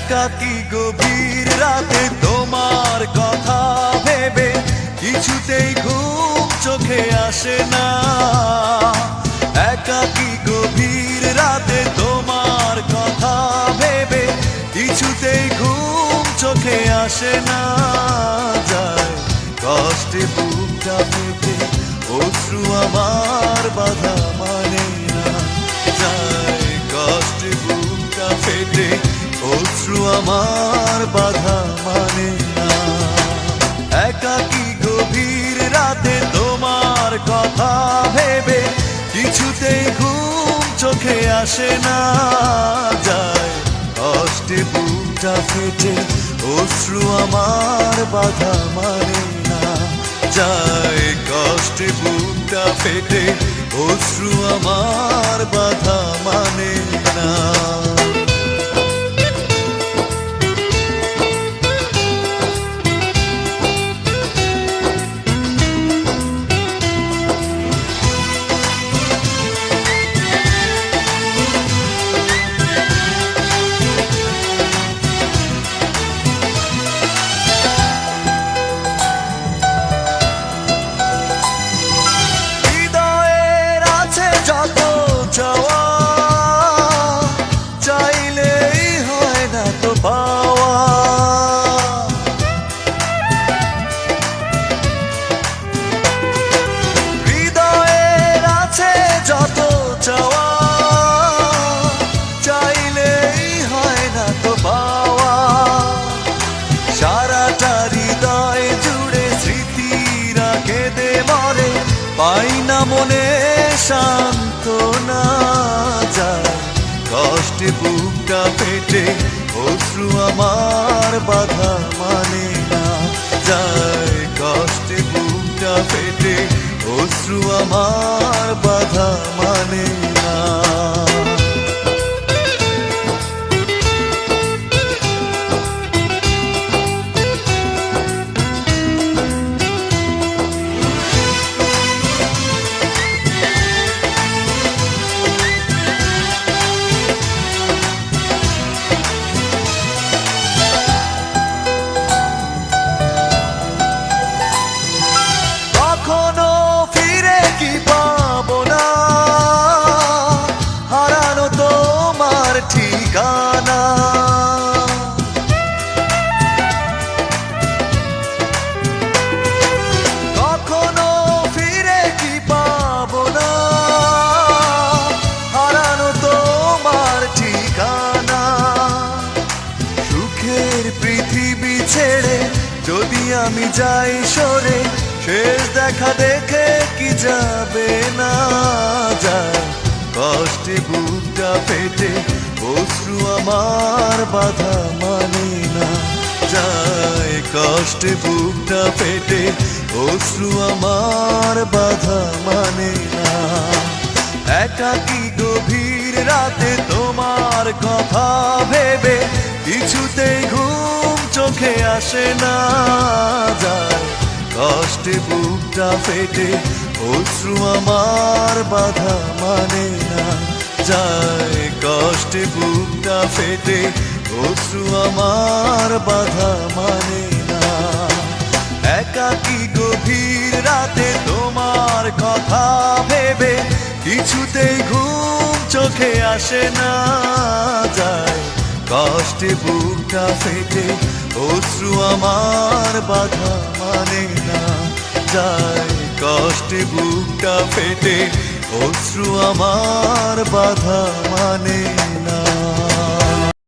একাকী গভীর রাতে তোমার কথা ভেবে কিছুতেই ঘুম চোখে আসে না। একাকী গভীর রাতে তোমার কথা ভেবে কিছুতেই ঘুম চোখে আসে না। যায় কষ্টে বুকটা পেতে অশ্রু আমার বাধা মানে না। যায় কষ্টে বুকটা পেতে অশ্রু আমার বাধা মানে না। একাকী গভীর রাতে তোমার কথা ভেবে কিছুতেই ঘুম চোখে আসে না। যায় কষ্টে বুকটা ফেটে অশ্রু আমার বাধা মানে না। যায় কষ্টে বুকটা ফেটে অশ্রু আমার বাধা মানে না। পাই না মনে সান্ত্বনা। যায় কষ্টে বুকটা পেটে অশ্রু আমার বাধা মানে না। যায় কষ্টে বুকটা পেটে অশ্রু আমার বাধা মানে না। ঠিকানা কখনো ফিরে কি পাবো না, হারানো তোমার ঠিকানা। সুখের পৃথিবী ছেড়ে যদি আমি যাই সরে, শেষ দেখা দেখে কি যাবে না। যায় কষ্টে বুকটা পেটে অশ্রু আমার বাধা মানে না। যায় কষ্টে বুকটা পেটে অশ্রু আমার বাধা মানে না। একাকী গভীর রাতে তোমার কথা ভেবে কিছুতেই ঘুম চোখে আসে না। যায় কষ্টে বুকটা পেটে অশ্রু আমার বাধা মানে না। যায় কষ্টে বুকটা ফেটে অশ্রু আমার বাধা মানে না। একাকী গভীর রাতে তোমার কথা ভেবে কিছুতেই ঘুম চোখে আসে না। যায় কষ্টে বুকটা ফেটে অশ্রু আমার বাধা মানে না। যায় কষ্টে বুকটা ফেটে অশ্রু আমার বাধা মানে